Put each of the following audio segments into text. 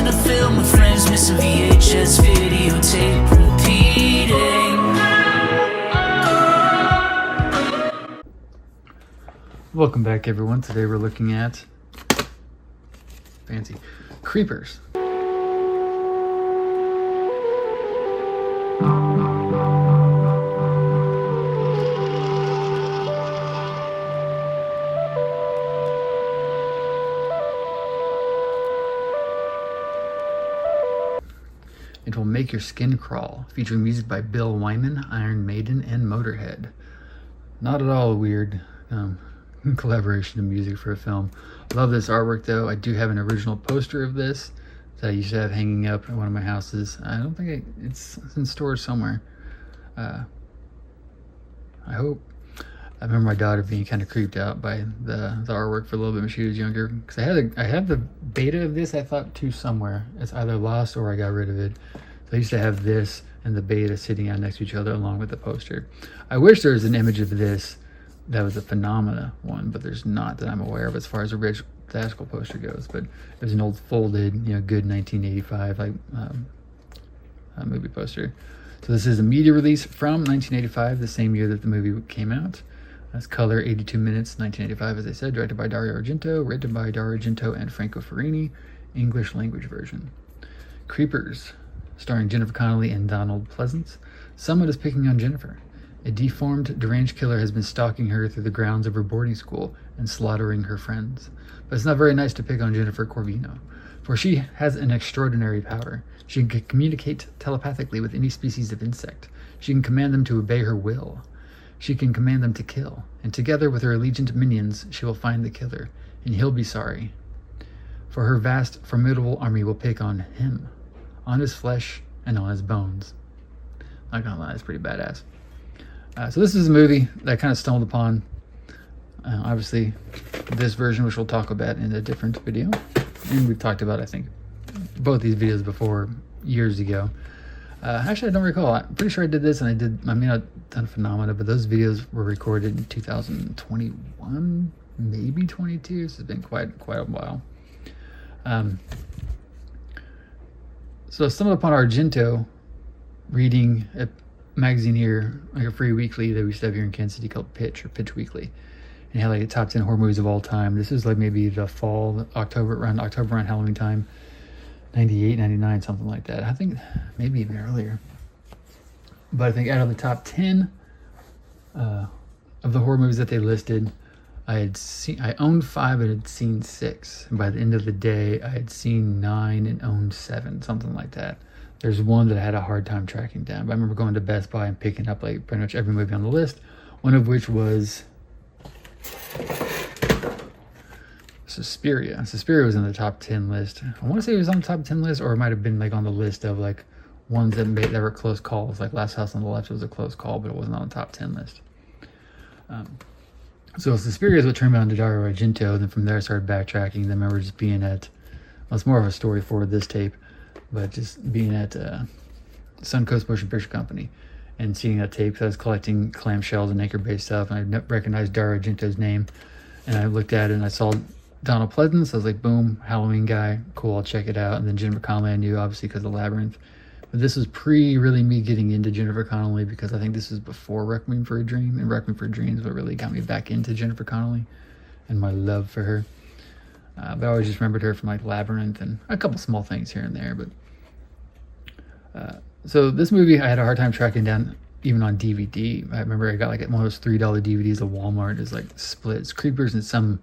watching a film with friends, missing VHS videotape repeating. Welcome back, everyone. Today we're looking at fancy Creepers. It Will Make Your Skin Crawl, featuring music by Bill Wyman, Iron Maiden, and Motorhead. Not at all a weird collaboration of music for a film. Love this artwork though. I do have an original poster of this that I used to have hanging up at one of my houses. I don't think it's in storage somewhere. I hope. I remember my daughter being kind of creeped out by the artwork for a little bit when she was younger, because I had the beta of this, I thought, too, somewhere. It's either lost or I got rid of it. So I used to have this and the beta sitting out next to each other along with the poster. I wish there was an image of this that was a Phenomena one, but there's not that I'm aware of as far as the actual poster goes. But it was an old folded, good 1985 like movie poster. So this is a media release from 1985, the same year that the movie came out. That's color, 82 minutes, 1985, as I said, directed by Dario Argento, written by Dario Argento and Franco Ferrini, English language version. Creepers, starring Jennifer Connelly and Donald Pleasance. Someone is picking on Jennifer. A deformed, deranged killer has been stalking her through the grounds of her boarding school and slaughtering her friends. But it's not very nice to pick on Jennifer Corvino, for she has an extraordinary power. She can communicate telepathically with any species of insect. She can command them to obey her will. She can command them to kill, and together with her allegiant minions, she will find the killer, and he'll be sorry. For her vast, formidable army will pick on him, on his flesh and on his bones. Not gonna lie, it's pretty badass. So this is a movie that I kind of stumbled upon. Obviously, this version, which we'll talk about in a different video, and we've talked about, I think, both these videos before, years ago. Actually, I don't recall. I'm pretty sure I did this, and I may not have done Phenomena, but those videos were recorded in 2021, maybe 22, so it's been quite a while. So I stumbled upon Argento reading a magazine here, like a free weekly that we used to have here in Kansas City called Pitch, or Pitch Weekly. And it had like a top 10 horror movies of all time. This is like maybe the fall, around Halloween time. 98, 99, something like that. I think maybe even earlier. But I think out of the top 10 of the horror movies that they listed, I owned 5 and had seen 6. And by the end of the day, I had seen 9 and owned 7, something like that. There's one that I had a hard time tracking down. But I remember going to Best Buy and picking up like pretty much every movie on the list. One of which was Suspiria. Suspiria was in the top 10 list. I want to say it was on the top 10 list, or it might have been like on the list of like ones that were close calls. Like Last House on the Left was a close call, but it wasn't on the top 10 list. So Suspiria is what turned me on to Dario Argento. Then from there I started backtracking. Then I remember just being at, well, it's more of a story for this tape, but just being at Suncoast Motion Picture Company and seeing that tape, because I was collecting clamshells and anchor-based stuff, and I recognized Dario Argento's name, and I looked at it and I saw Donald Pleasance. I was like, boom, Halloween guy, cool, I'll check it out. And then Jennifer Connelly I knew, obviously, because of Labyrinth. But this was really me getting into Jennifer Connelly, because I think this was before Requiem for a Dream, and Requiem for a Dream is what really got me back into Jennifer Connelly and my love for her. But I always just remembered her from like Labyrinth and a couple small things here and there. But so this movie I had a hard time tracking down even on DVD. I remember I got like one of those $3 DVDs at Walmart. It's like splits, Creepers, and some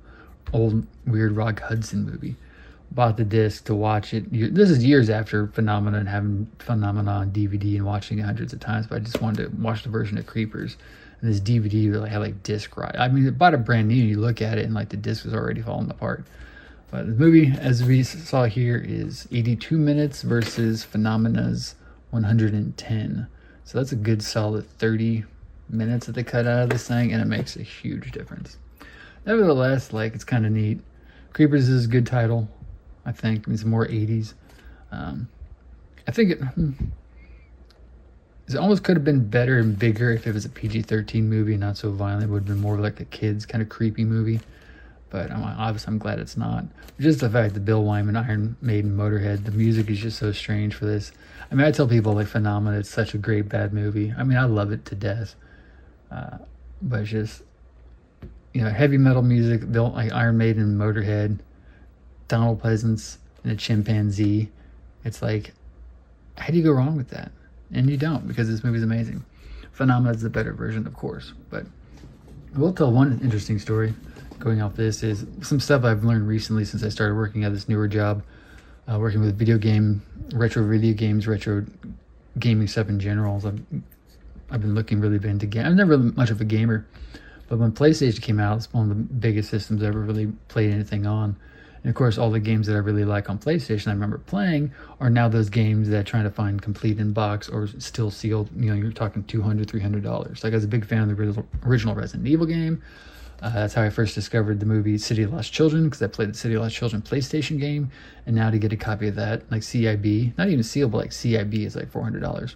old weird Rock Hudson movie. Bought the disc to watch it. This is years after Phenomena and having Phenomena on DVD and watching it hundreds of times, but I just wanted to watch the version of Creepers. And this DVD really had like disc rot. I mean, I bought it brand new, you look at it and like the disc was already falling apart. But the movie, as we saw here, is 82 minutes versus Phenomena's 110. So that's a good solid 30 minutes that they cut out of this thing, and it makes a huge difference. Nevertheless, like, it's kind of neat. Creepers is a good title, I think. It's more 80s. I think it almost could have been better and bigger if it was a PG-13 movie and not so violent. It would have been more like a kid's kind of creepy movie. but obviously I'm glad it's not. Just the fact that Bill Wyman, Iron Maiden, Motorhead, the music is just so strange for this. I mean, I tell people like Phenomena, it's such a great bad movie. I mean, I love it to death, but it's just, you know, heavy metal music, Bill, like Iron Maiden, Motorhead, Donald Pleasance, and a chimpanzee. It's like, how do you go wrong with that? And you don't, because this movie's amazing. Phenomena is the better version, of course, but I will tell one interesting story going off this is some stuff I've learned recently since I started working at this newer job, working with retro video games, retro gaming stuff in general. So I've been looking really into games. I'm never really much of a gamer, but when PlayStation came out, it's one of the biggest systems I ever really played anything on. And of course, all the games that I really like on PlayStation, I remember playing, are now those games that I'm trying to find complete in box or still sealed. You know, you're talking $200, $300. Like I was a big fan of the original Resident Evil game. That's how I first discovered the movie City of Lost Children, because I played the City of Lost Children PlayStation game. And now to get a copy of that, like CIB, not even sealed, but like CIB is like $400.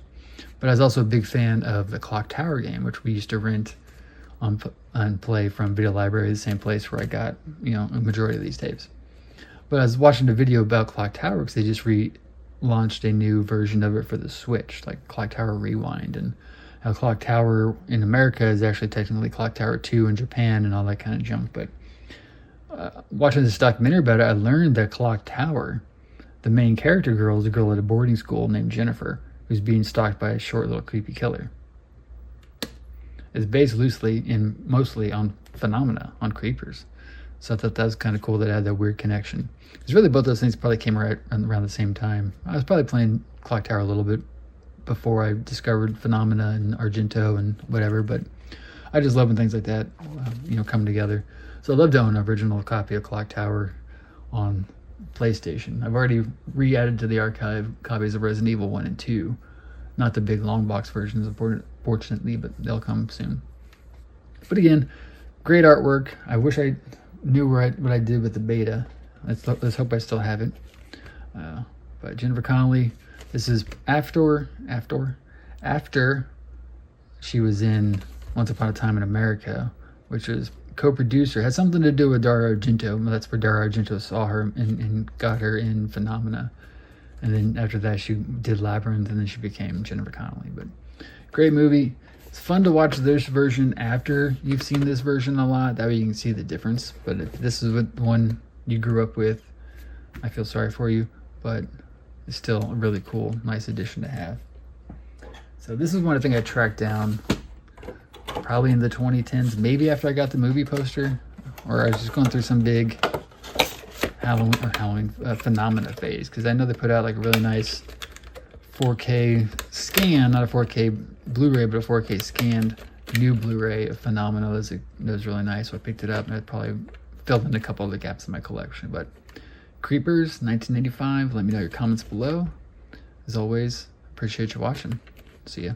But I was also a big fan of the Clock Tower game, which we used to rent and play from Video Library, the same place where I got, you know, a majority of these tapes. But I was watching a video about Clock Tower because they just relaunched a new version of it for the Switch, like Clock Tower Rewind, and how Clock Tower in America is actually technically Clock Tower 2 in Japan and all that kind of junk. But watching this documentary about it, I learned that Clock Tower, the main character girl, is a girl at a boarding school named Jennifer, who's being stalked by a short little creepy killer. It's based loosely and mostly on Phenomena, on creepers. So I thought that was kind of cool that I had that weird connection. Because really both those things probably came right around the same time. I was probably playing Clock Tower a little bit before I discovered Phenomena and Argento and whatever, but I just love when things like that, you know, come together. So I'd love to own an original copy of Clock Tower on PlayStation. I've already re-added to the archive copies of Resident Evil 1 and 2. Not the big long box versions, unfortunately, but they'll come soon. But again, great artwork. I wish I knew what I did with the beta. Let's hope I still have it. But Jennifer Connelly, this is after she was in Once Upon a Time in America, which was co-producer, had something to do with Dario Argento. That's where Dario Argento saw her and got her in Phenomena. And then after that, she did Labyrinth, and then she became Jennifer Connelly. But great movie. It's fun to watch this version after you've seen this version a lot. That way you can see the difference. But if this is the one you grew up with, I feel sorry for you. But it's still a really cool, nice addition to have. So this is one I think I tracked down probably in the 2010s. Maybe after I got the movie poster. Or I was just going through some big Halloween Phenomena phase, because I know they put out like a really nice 4K scan, not a 4K Blu-ray, but a 4K scanned new Blu-ray of Phenomena. That was really nice, so I picked it up, and it probably filled in a couple of the gaps in my collection. But Creepers 1985, let me know your comments below. As always, appreciate you watching. See ya.